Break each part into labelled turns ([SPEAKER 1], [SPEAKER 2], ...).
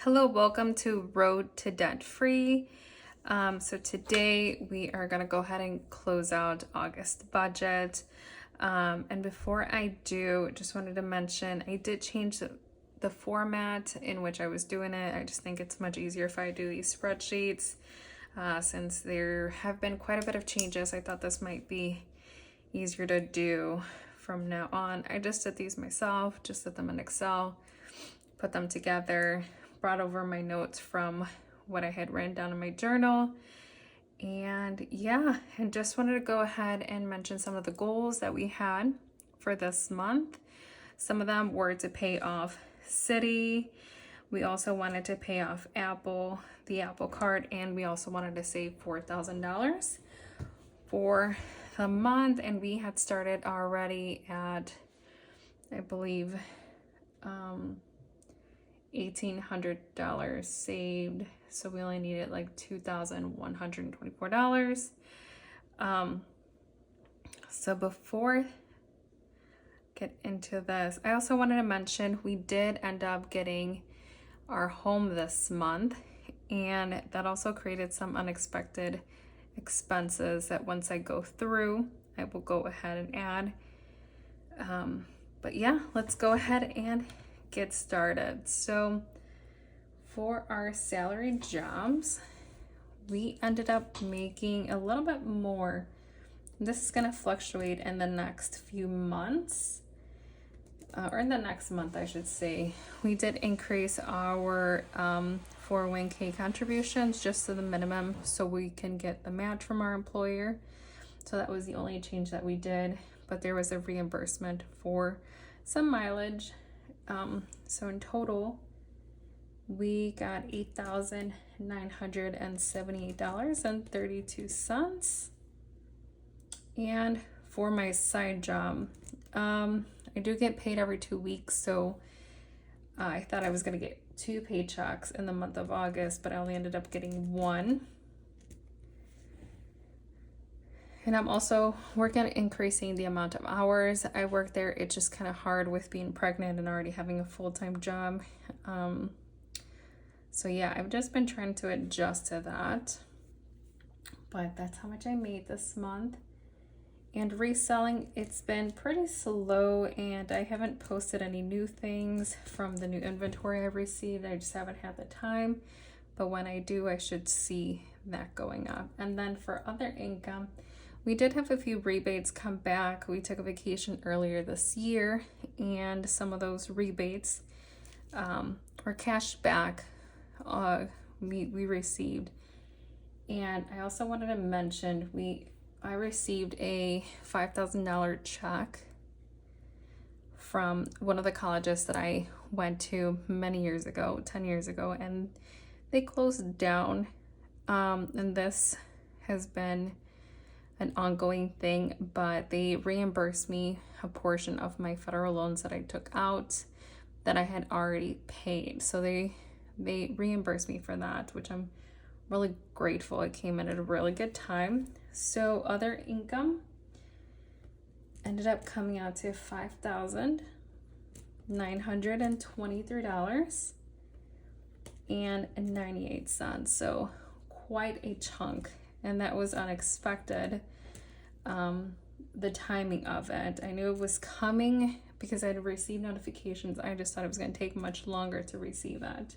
[SPEAKER 1] Hello, welcome to Road to Debt Free. So today we are going to go ahead and close out August budget. And before I do, just wanted to mention I did change the format in which I was doing it. I just think it's much easier if I do these spreadsheets. Since there have been quite a bit of changes, I thought this might be easier to do from now on. I just did these myself, just did them in Excel, put them together, brought over my notes from what I had written down in my journal. And just wanted to go ahead and mention some of the goals that we had for this month. Some of them were to pay off Citi. We also wanted to pay off Apple, the Apple card, and we also wanted to save $4,000 for the month. And we had started already at, I believe, $1,800 saved, so we only needed like $2,124. So before I get into this, I also wanted to mention we did end up getting our home this month, and that also created some unexpected expenses that once I go through, I will go ahead and add. But yeah, let's go ahead and get started. So for our salary jobs, we ended up making a little bit more. This is going to fluctuate in the next few months, or in the next month, I should say. We did increase our 401k contributions just to the minimum so we can get the match from our employer. So that was the only change that we did, but there was a reimbursement for some mileage. So in total, we got $8,978.32. And for my side job, I do get paid every 2 weeks, so I thought I was going to get 2 paychecks in the month of August, but I only ended up getting 1. And I'm also working on increasing the amount of hours I work there. It's just kind of hard with being pregnant and already having a full-time job. So yeah, I've just been trying to adjust to that. But that's how much I made this month. And reselling, it's been pretty slow, and I haven't posted any new things from the new inventory I've received. I just haven't had the time. But when I do, I should see that going up. And then for other income, we did have a few rebates come back. We took a vacation earlier this year, and some of those rebates or cash back we received. And I also wanted to mention I received a $5,000 check from one of the colleges that I went to many years ago, 10 years ago, and they closed down. And this has been an ongoing thing, but they reimbursed me a portion of my federal loans that I took out that I had already paid. So they reimbursed me for that, which I'm really grateful. It came in at a really good time. So other income ended up coming out to $5,923.98. So quite a chunk, and that was unexpected. The timing of it, I knew it was coming because I had received notifications. I just thought it was going to take much longer to receive it.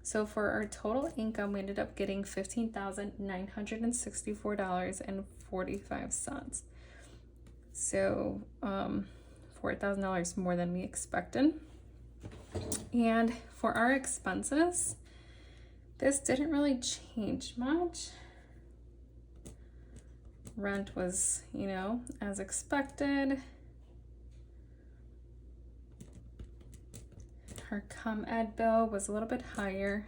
[SPEAKER 1] So for our total income, we ended up getting $15,964.45. So $4,000 more than we expected. And for our expenses, this didn't really change much. Rent was, as expected. Our ComEd bill was a little bit higher.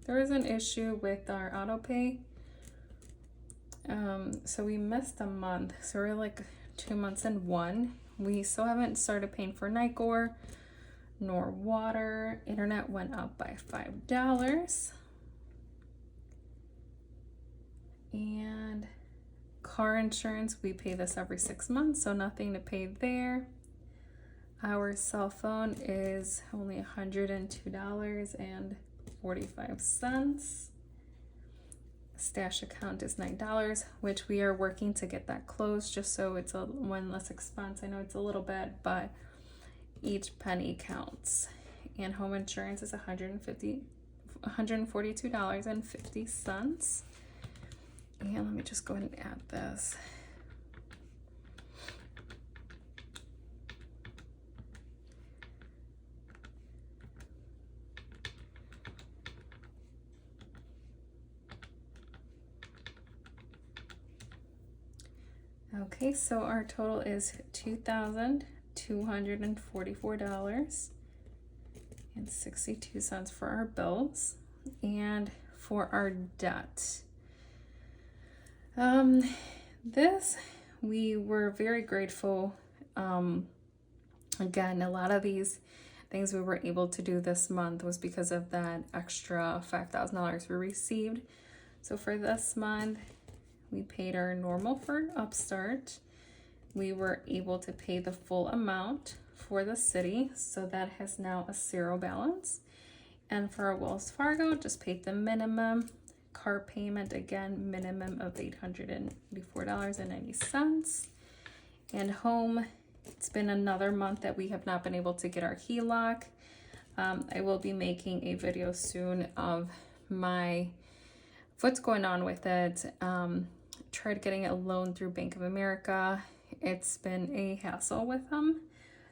[SPEAKER 1] There was an issue with our auto pay. So we missed a month. So we're like 2 months in one. We still haven't started paying for NICOR nor water. Internet went up by $5. And car insurance, we pay this every 6 months, so nothing to pay there. Our cell phone is only $102, and $2.45. Stash account is $9, which we are working to get that closed just so it's one less expense. I know it's a little bit, but each penny counts. And home insurance is $142.50. And let me just go ahead and add this. Okay, so our total is $2,244.62 for our bills. And for our debt, this, we were very grateful. Again, a lot of these things we were able to do this month was because of that extra $5,000 we received. So for this month, we paid our normal for Upstart. We were able to pay the full amount for the city, so that has now a zero balance. And for our Wells Fargo, just paid the minimum. Car payment, again, minimum of $884.90. And home, it's been another month that we have not been able to get our HELOC. I will be making a video soon of what's going on with it. Tried getting a loan through Bank of America. It's been a hassle with them.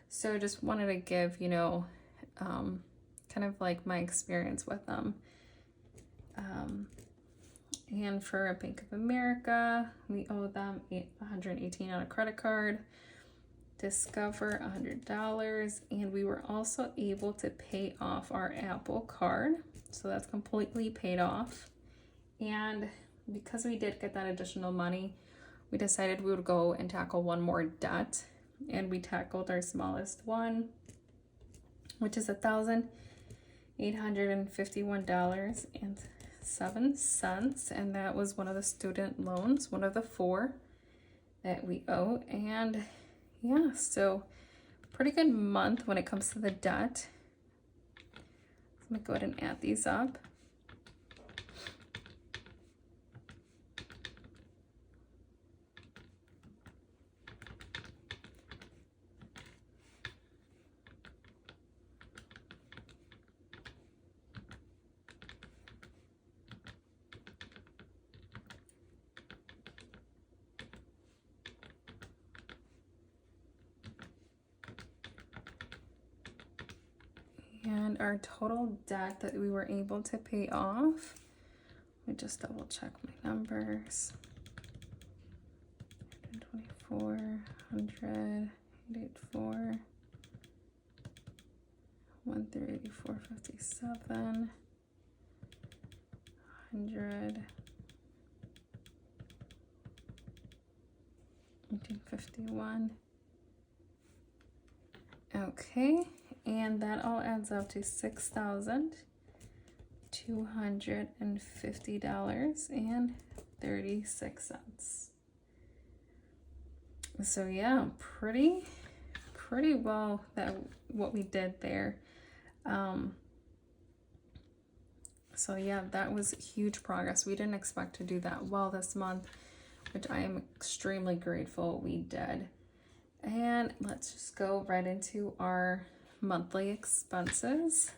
[SPEAKER 1] So just wanted to give, kind of like my experience with them. And for Bank of America, we owe them $118 on a credit card. Discover $100, and we were also able to pay off our Apple card. So that's completely paid off. And because we did get that additional money, we decided we would go and tackle one more debt, and we tackled our smallest one, which is $1,851.07, and that was one of the student loans, one of the 4 that we owe. And yeah, so pretty good month when it comes to the debt. Let me go ahead and add these up. And our total debt that we were able to pay off, let me just double check my numbers. 124, 184, 184.57, 100, 1851. Okay. And that all adds up to $6,250.36. So yeah, pretty well what we did there. So yeah, that was huge progress. We didn't expect to do that well this month, which I am extremely grateful we did. And let's just go right into our monthly expenses,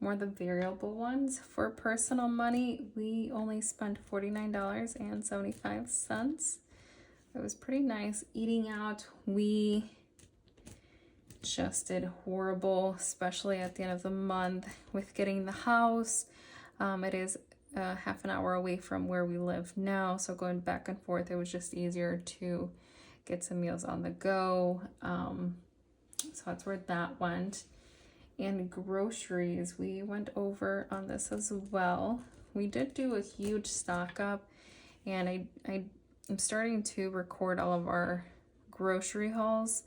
[SPEAKER 1] more the variable ones. For personal money, we only spent $49.75. It was pretty nice. Eating out, we just did horrible, especially at the end of the month with getting the house. It is half an hour away from where we live now, so going back and forth, it was just easier to get some meals on the go. So that's where that went. And groceries, we went over on this as well. We did do a huge stock up, and I'm starting to record all of our grocery hauls.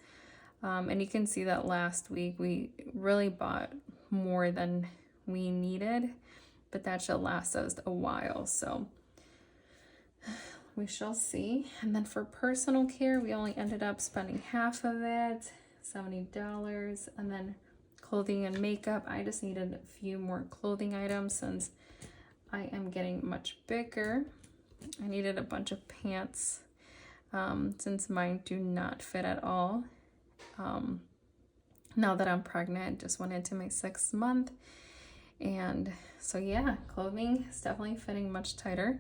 [SPEAKER 1] And you can see that last week we really bought more than we needed, but that should last us a while, so we shall see. And then for personal care, we only ended up spending half of it, $70. And then clothing and makeup. I just needed a few more clothing items since I am getting much bigger. I needed a bunch of pants since mine do not fit at all. Now that I'm pregnant, just went into my 6th month. And so yeah, clothing is definitely fitting much tighter.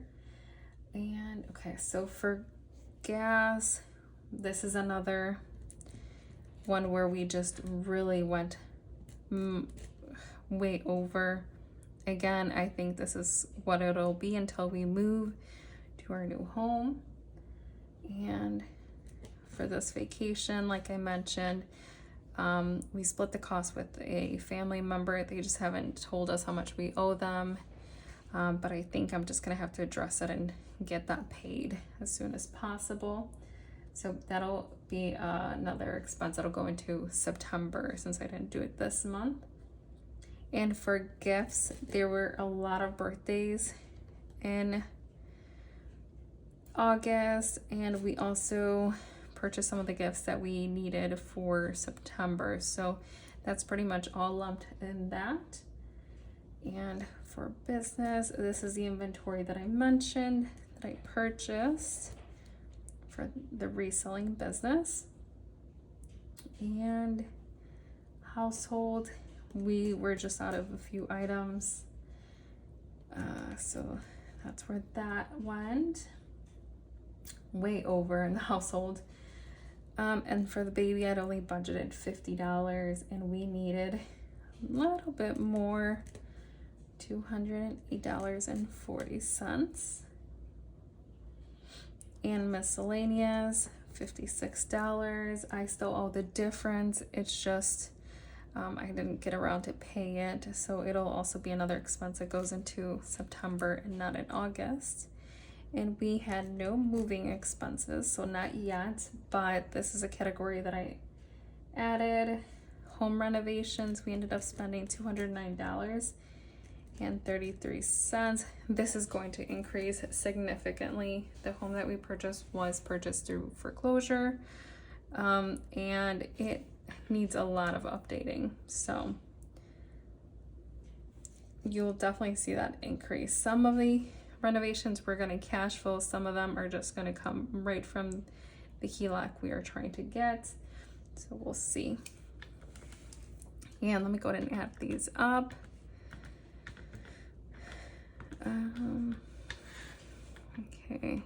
[SPEAKER 1] And okay, so for gas, this is another one where we just really went way over. Again, I think this is what it'll be until we move to our new home. And for this vacation, like I mentioned, we split the cost with a family member. They just haven't told us how much we owe them. But I think I'm just gonna have to address it and get that paid as soon as possible. So that'll be another expense that'll go into September since I didn't do it this month. And for gifts, there were a lot of birthdays in August, and we also purchased some of the gifts that we needed for September. So that's pretty much all lumped in that. And for business, this is the inventory that I mentioned that I purchased for the reselling business. And household, we were just out of a few items. So that's where that went. Way over in the household. And for the baby, I'd only budgeted $50 and we needed a little bit more, $208.40. And miscellaneous, $56. I still owe the difference. It's just I didn't get around to pay it, so it'll also be another expense that goes into September and not in August. And we had no moving expenses, so not yet, but this is a category that I added. Home renovations, we ended up spending $209.33. This is going to increase significantly. The home that we purchased was purchased through foreclosure, and it needs a lot of updating. So you'll definitely see that increase. Some of the renovations we're going to cash flow, some of them are just going to come right from the HELOC we are trying to get. So we'll see. And let me go ahead and add these up. Okay.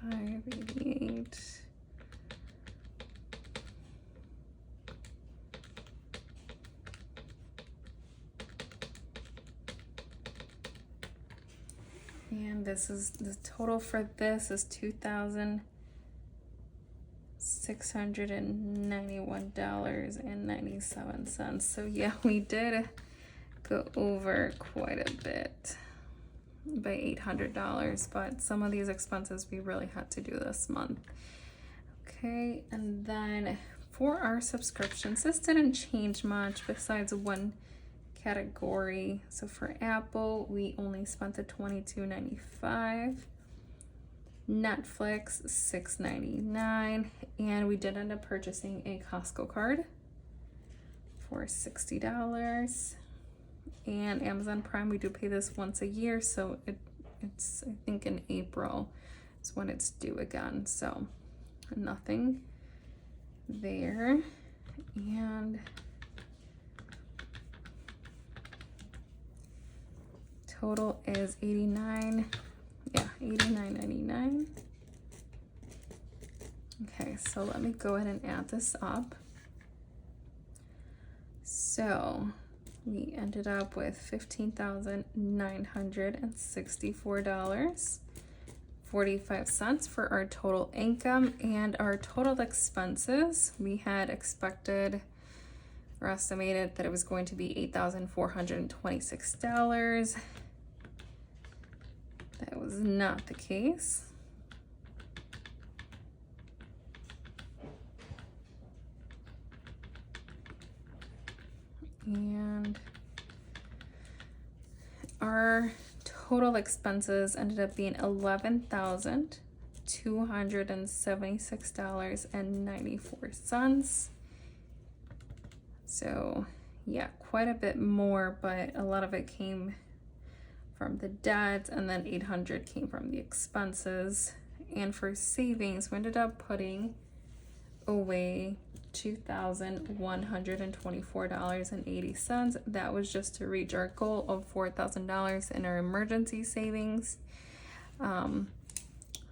[SPEAKER 1] $588. And this is the total for this is $2,691.97. So yeah, we did go over quite a bit by $800, but some of these expenses we really had to do this month. Okay, and then for our subscriptions, this didn't change much besides one category. So for Apple, we only spent the $22.95, Netflix $6.99, and we did end up purchasing a Costco card for $60. And Amazon Prime, we do pay this once a year, so it's I think in April is when it's due again. So nothing there. And total is $89.99. Okay, so let me go ahead and add this up. So we ended up with $15,964.45 for our total income. And our total expenses, we had expected or estimated that it was going to be $8,426. That was not the case. And our total expenses ended up being $11,276.94. So yeah, quite a bit more, but a lot of it came from the debt, and then $800 came from the expenses. And for savings, we ended up putting away $2,124.80. That was just to reach our goal of $4,000 in our emergency savings.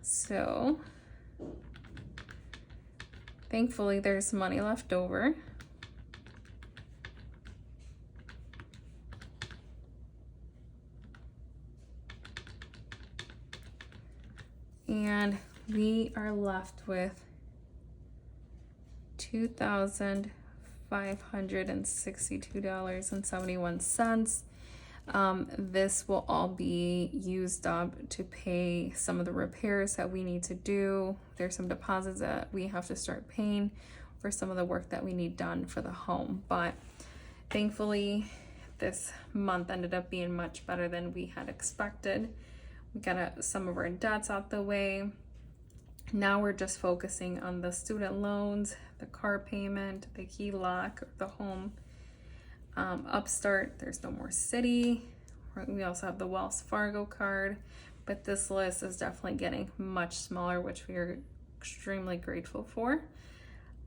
[SPEAKER 1] So thankfully there's money left over. And we are left with $2,562.71. This will all be used up to pay some of the repairs that we need to do. There's some deposits that we have to start paying for some of the work that we need done for the home. But thankfully, this month ended up being much better than we had expected. We got some of our debts out the way. Now we're just focusing on the student loans, the car payment, the HELOC, the home. Upstart, there's no more Citi. We also have the Wells Fargo card, but this list is definitely getting much smaller, which we are extremely grateful for.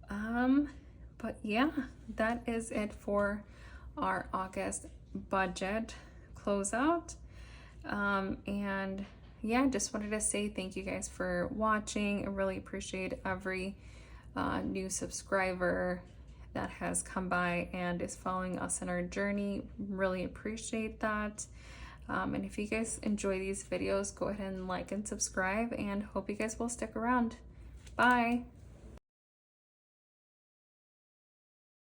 [SPEAKER 1] But yeah, that is it for our August budget closeout. And yeah, just wanted to say thank you guys for watching. I really appreciate every new subscriber that has come by and is following us in our journey. Really appreciate that. And if you guys enjoy these videos, go ahead and like and subscribe, and hope you guys will stick around. Bye.